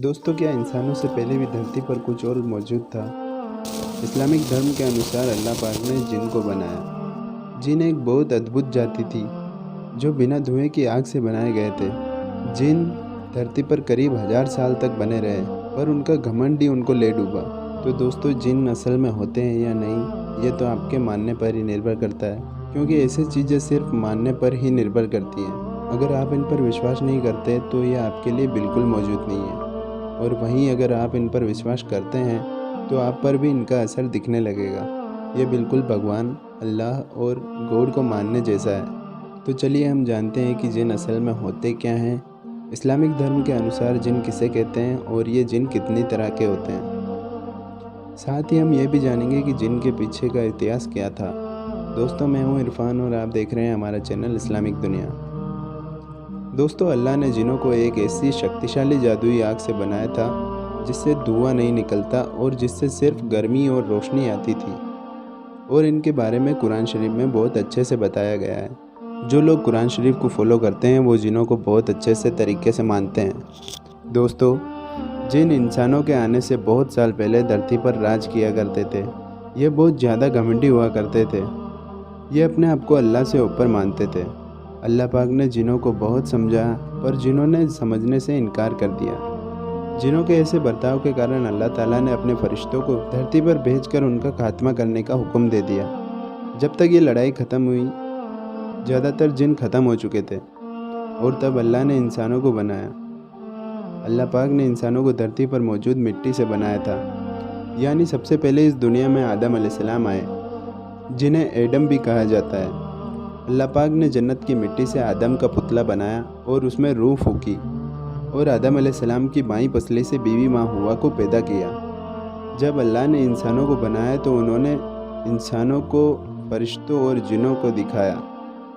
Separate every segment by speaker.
Speaker 1: दोस्तों, क्या इंसानों से पहले भी धरती पर कुछ और मौजूद था? इस्लामिक धर्म के अनुसार अल्लाह पाक ने जिन को बनाया। जिन एक बहुत अद्भुत जाति थी जो बिना धुएं की आग से बनाए गए थे। जिन धरती पर करीब 1000 साल तक बने रहे, पर उनका घमंड ही उनको ले डूबा। तो दोस्तों, जिन असल में होते हैं या नहीं, ये तो आपके मानने पर ही निर्भर करता है, क्योंकि ऐसी चीज़ें सिर्फ मानने पर ही निर्भर करती हैं। अगर आप इन पर विश्वास नहीं करते तो ये आपके लिए बिल्कुल मौजूद नहीं है, और वहीं अगर आप इन पर विश्वास करते हैं तो आप पर भी इनका असर दिखने लगेगा। ये बिल्कुल भगवान, अल्लाह और गॉड को मानने जैसा है। तो चलिए हम जानते हैं कि जिन असल में होते क्या हैं। इस्लामिक धर्म के अनुसार जिन किसे कहते हैं और ये जिन कितनी तरह के होते हैं। साथ ही हम ये भी जानेंगे कि जिन के पीछे का इतिहास क्या था। दोस्तों, मैं हूँ इरफान और आप देख रहे हैं हमारा चैनल इस्लामिक दुनिया। दोस्तों, अल्लाह ने जिनों को एक ऐसी शक्तिशाली जादुई आग से बनाया था जिससे धुआं नहीं निकलता और जिससे सिर्फ गर्मी और रोशनी आती थी। और इनके बारे में कुरान शरीफ में बहुत अच्छे से बताया गया है। जो लोग कुरान शरीफ को फॉलो करते हैं वो जिनों को बहुत अच्छे से तरीके से मानते हैं। दोस्तों, जिन इंसानों के आने से बहुत साल पहले धरती पर राज किया करते थे, ये बहुत ज़्यादा घमंडी हुआ करते थे। ये अपने आप को अल्लाह से ऊपर मानते थे। अल्लाह पाक ने जिनों को बहुत समझाया, पर जिनों ने समझने से इनकार कर दिया। जिनों के ऐसे बर्ताव के कारण अल्लाह ताला ने अपने फरिश्तों को धरती पर भेजकर उनका खात्मा करने का हुक्म दे दिया। जब तक ये लड़ाई ख़त्म हुई, ज़्यादातर जिन ख़त्म हो चुके थे, और तब अल्लाह ने इंसानों को बनाया। अल्लाह पाक ने इंसानों को धरती पर मौजूद मिट्टी से बनाया था, यानी सबसे पहले इस दुनिया में आदम अलैहिस्सलाम आए, जिन्हें एडम भी कहा जाता है। अल्लाह पाक ने जन्नत की मिट्टी से आदम का पुतला बनाया और उसमें रूह फूकी, और आदम अलैहिस्सलाम की बाईं पसली से बीवी माँ हुआ को पैदा किया। जब अल्लाह ने इंसानों को बनाया तो उन्होंने इंसानों को फरिश्तों और जिन्नों को दिखाया।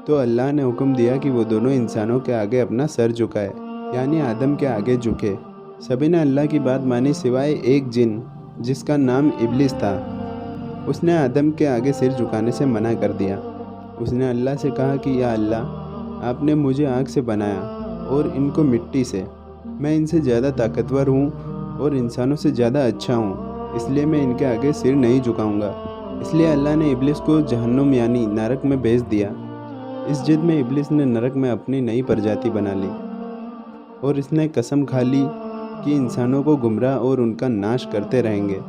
Speaker 1: तो अल्लाह ने हुक्म दिया कि वो दोनों इंसानों के आगे अपना सर झुकाए, यानी आदम के आगे झुके। सभी ने अल्लाह की बात मानी सिवाय एक जिन, जिसका नाम इब्लिस था। उसने आदम के आगे सिर झुकाने से मना कर दिया। उसने अल्लाह से कहा कि या अल्लाह, आपने मुझे आग से बनाया और इनको मिट्टी से। मैं इनसे ज़्यादा ताकतवर हूँ और इंसानों से ज़्यादा अच्छा हूँ, इसलिए मैं इनके आगे सिर नहीं झुकाऊंगा। इसलिए अल्लाह ने इब्लिस को जहन्नुम यानी नरक में भेज दिया। इस जिद में इब्लिस ने नरक में अपनी नई प्रजाति बना ली, और इसने कसम खा ली कि इंसानों को गुमराह और उनका नाश करते रहेंगे।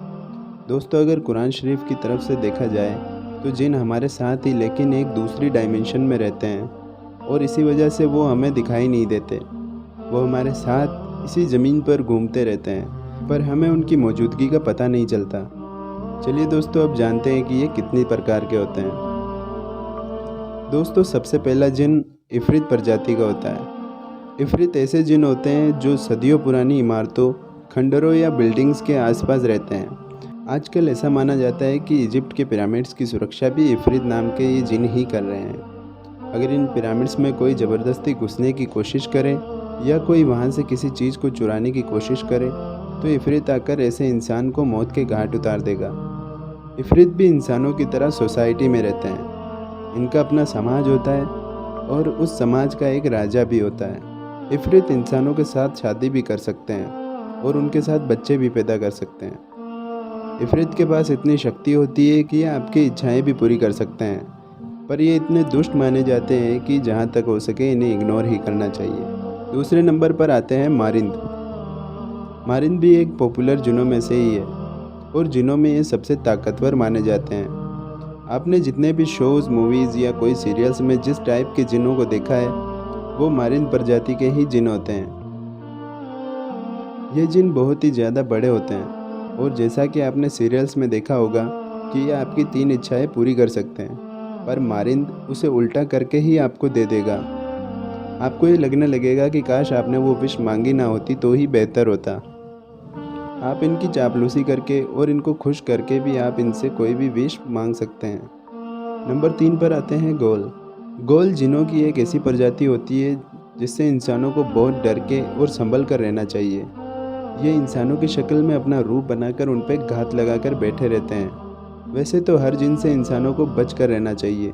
Speaker 1: दोस्तों, अगर कुरान शरीफ की तरफ से देखा जाए तो जिन हमारे साथ ही लेकिन एक दूसरी डायमेंशन में रहते हैं, और इसी वजह से वो हमें दिखाई नहीं देते। वो हमारे साथ इसी ज़मीन पर घूमते रहते हैं, पर हमें उनकी मौजूदगी का पता नहीं चलता। चलिए दोस्तों, अब जानते हैं कि ये कितनी प्रकार के होते हैं। दोस्तों, सबसे पहला जिन इफ़रीत प्रजाति का होता है। इफ़रीत ऐसे जिन होते हैं जो सदियों पुरानी इमारतों, खंडरों या बिल्डिंग्स के आसपास रहते हैं। आजकल ऐसा माना जाता है कि इजिप्ट के पिरामिड्स की सुरक्षा भी इफ़रीत नाम के ये जिन ही कर रहे हैं। अगर इन पिरामिड्स में कोई ज़बरदस्ती घुसने की कोशिश करे या कोई वहाँ से किसी चीज़ को चुराने की कोशिश करे तो इफ़रीत आकर ऐसे इंसान को मौत के घाट उतार देगा। इफ़रीत भी इंसानों की तरह सोसाइटी में रहते हैं। इनका अपना समाज होता है और उस समाज का एक राजा भी होता है। इफ़रीत इंसानों के साथ शादी भी कर सकते हैं और उनके साथ बच्चे भी पैदा कर सकते हैं। इफ़रीत के पास इतनी शक्ति होती है कि ये आपकी इच्छाएं भी पूरी कर सकते हैं, पर ये इतने दुष्ट माने जाते हैं कि जहाँ तक हो सके इन्हें इग्नोर ही करना चाहिए। दूसरे नंबर पर आते हैं मारिंद। मारिंद भी एक पॉपुलर जिनों में से ही है, और जिनों में ये सबसे ताकतवर माने जाते हैं। आपने जितने भी शोज़, मूवीज़ या कोई सीरियल्स में जिस टाइप के जिनों को देखा है, वो मारिंद प्रजाति के ही जिन होते हैं। ये जिन बहुत ही ज़्यादा बड़े होते हैं, और जैसा कि आपने सीरियल्स में देखा होगा कि ये आपकी 3 इच्छाएं पूरी कर सकते हैं, पर मारिंद उसे उल्टा करके ही आपको दे देगा। आपको ये लगने लगेगा कि काश आपने वो विश मांगी ना होती तो ही बेहतर होता। आप इनकी चापलूसी करके और इनको खुश करके भी आप इनसे कोई भी विश मांग सकते हैं। नंबर 3 पर आते हैं गोल। गोल जिनों की एक ऐसी प्रजाति होती है जिससे इंसानों को बहुत डर के और संभल कर रहना चाहिए। ये इंसानों की शक्ल में अपना रूप बनाकर उन पर घात लगाकर बैठे रहते हैं। वैसे तो हर जिन से इंसानों को बच कर रहना चाहिए,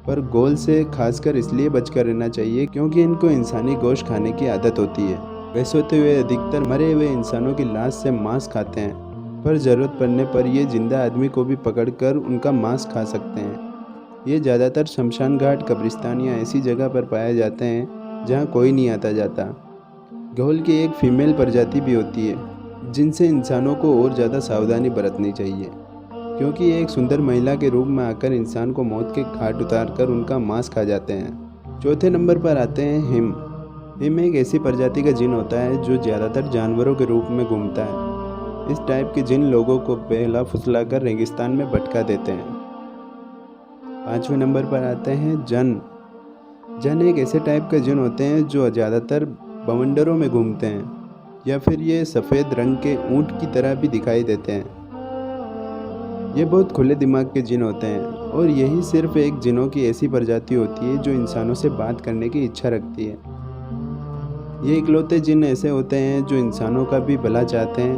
Speaker 1: पर गोल से खासकर इसलिए बच कर रहना चाहिए क्योंकि इनको इंसानी गोश्त खाने की आदत होती है। वैसे होते हुए अधिकतर मरे हुए इंसानों की लाश से मांस खाते हैं, पर ज़रूरत पड़ने पर ये जिंदा आदमी को भी पकड़कर उनका मांस खा सकते हैं। ये ज़्यादातर शमशान घाट, कब्रिस्तान या ऐसी जगह पर पाए जाते हैं जहाँ कोई नहीं आता जाता। घोल की एक फीमेल प्रजाति भी होती है जिनसे इंसानों को और ज़्यादा सावधानी बरतनी चाहिए, क्योंकि ये एक सुंदर महिला के रूप में आकर इंसान को मौत के घाट उतारकर उनका मांस खा जाते हैं। चौथे नंबर पर आते हैं हिम। हिम एक ऐसी प्रजाति का जिन होता है जो ज़्यादातर जानवरों के रूप में घूमता है। इस टाइप के जिन लोगों को बहला फुसलाकर रेगिस्तान में भटका देते हैं। पाँचवें नंबर पर आते हैं जन। जन एक ऐसे टाइप के जिन होते हैं जो ज़्यादातर बवंडरों में घूमते हैं, या फिर ये सफ़ेद रंग के ऊँट की तरह भी दिखाई देते हैं। ये बहुत खुले दिमाग के जिन होते हैं और यही सिर्फ एक जिनों की ऐसी प्रजाति होती है जो इंसानों से बात करने की इच्छा रखती है। ये इकलौते जिन ऐसे होते हैं जो इंसानों का भी भला चाहते हैं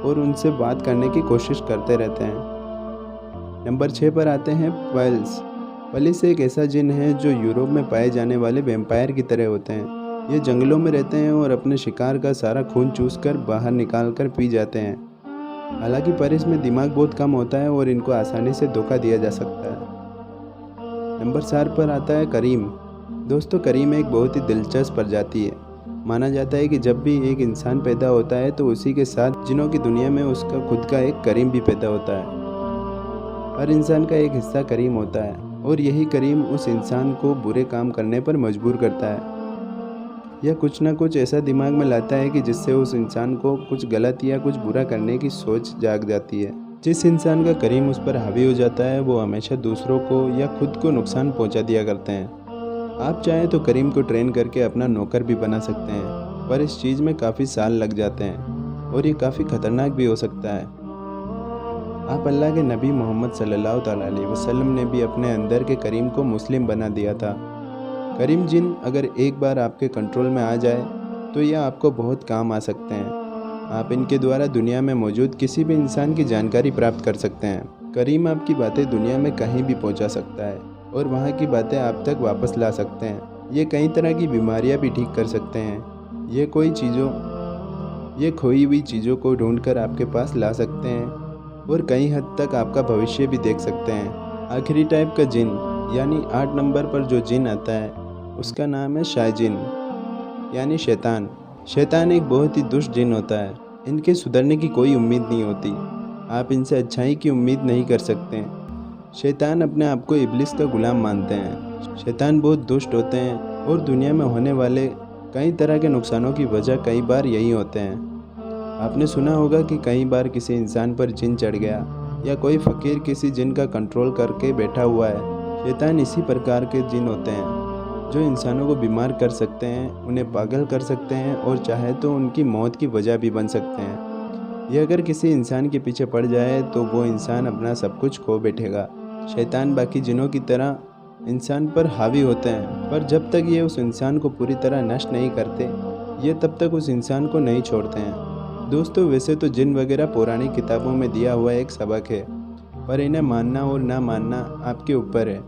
Speaker 1: और उनसे बात करने की कोशिश करते रहते हैं। नंबर 6 पर आते हैं पल्स। पलिस एक ऐसा जिन है जो यूरोप में पाए जाने वाले वैम्पायर की तरह होते हैं। ये जंगलों में रहते हैं और अपने शिकार का सारा खून चूसकर बाहर निकाल कर पी जाते हैं। हालांकि परिस में दिमाग बहुत कम होता है और इनको आसानी से धोखा दिया जा सकता है। नंबर 4 पर आता है करीम। दोस्तों, करीम एक बहुत ही दिलचस्प प्रजाति है। माना जाता है कि जब भी एक इंसान पैदा होता है तो उसी के साथ जिनों की दुनिया में उसका खुद का एक करीम भी पैदा होता है। हर इंसान का एक हिस्सा करीम होता है और यही करीम उस इंसान को बुरे काम करने पर मजबूर करता है। यह कुछ ना कुछ ऐसा दिमाग में लाता है कि जिससे उस इंसान को कुछ गलत या कुछ बुरा करने की सोच जाग जाती है। जिस इंसान का करीम उस पर हावी हो जाता है वो हमेशा दूसरों को या खुद को नुकसान पहुंचा दिया करते हैं। आप चाहें तो करीम को ट्रेन करके अपना नौकर भी बना सकते हैं, पर इस चीज़ में काफ़ी साल लग जाते हैं और ये काफ़ी ख़तरनाक भी हो सकता है। आप अल्लाह के नबी मोहम्मद सल्लल्लाहु अलैहि वसल्लम ने भी अपने अंदर के करीम को मुस्लिम बना दिया था। करीम जिन अगर एक बार आपके कंट्रोल में आ जाए तो यह आपको बहुत काम आ सकते हैं। आप इनके द्वारा दुनिया में मौजूद किसी भी इंसान की जानकारी प्राप्त कर सकते हैं। करीम आपकी बातें दुनिया में कहीं भी पहुंचा सकता है और वहां की बातें आप तक वापस ला सकते हैं। ये कई तरह की बीमारियां भी ठीक कर सकते हैं। ये खोई हुई चीज़ों को ढूंढकर आपके पास ला सकते हैं और कई हद तक आपका भविष्य भी देख सकते हैं। आखिरी टाइप का जिन यानी 8 नंबर पर जो जिन आता है उसका नाम है शायजिन यानी शैतान। शैतान एक बहुत ही दुष्ट जिन होता है। इनके सुधरने की कोई उम्मीद नहीं होती। आप इनसे अच्छाई की उम्मीद नहीं कर सकते। शैतान अपने आप को इब्लिस का गुलाम मानते हैं। शैतान बहुत दुष्ट होते हैं और दुनिया में होने वाले कई तरह के नुकसानों की वजह कई बार यही होते हैं। आपने सुना होगा कि कई बार किसी इंसान पर जिन चढ़ गया या कोई फ़कीर किसी जिन का कंट्रोल करके बैठा हुआ है। शैतान इसी प्रकार के जिन होते हैं जो इंसानों को बीमार कर सकते हैं, उन्हें पागल कर सकते हैं और चाहे तो उनकी मौत की वजह भी बन सकते हैं। यह अगर किसी इंसान के पीछे पड़ जाए तो वो इंसान अपना सब कुछ खो बैठेगा। शैतान बाकी जिनों की तरह इंसान पर हावी होते हैं, पर जब तक ये उस इंसान को पूरी तरह नष्ट नहीं करते, ये तब तक उस इंसान को नहीं छोड़ते हैं। दोस्तों, वैसे तो जिन वगैरह पौराणिक किताबों में दिया हुआ एक सबक है, पर इन्हें मानना और ना मानना आपके ऊपर है।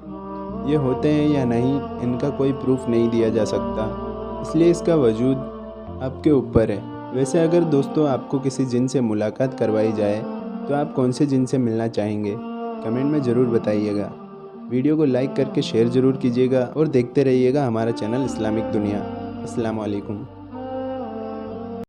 Speaker 1: ये होते हैं या नहीं इनका कोई प्रूफ नहीं दिया जा सकता, इसलिए इसका वजूद आपके ऊपर है। वैसे अगर दोस्तों आपको किसी जिन से मुलाकात करवाई जाए तो आप कौन से जिन से मिलना चाहेंगे, कमेंट में ज़रूर बताइएगा। वीडियो को लाइक करके शेयर ज़रूर कीजिएगा और देखते रहिएगा हमारा चैनल इस्लामिक दुनिया। अस्सलाम वालेकुम।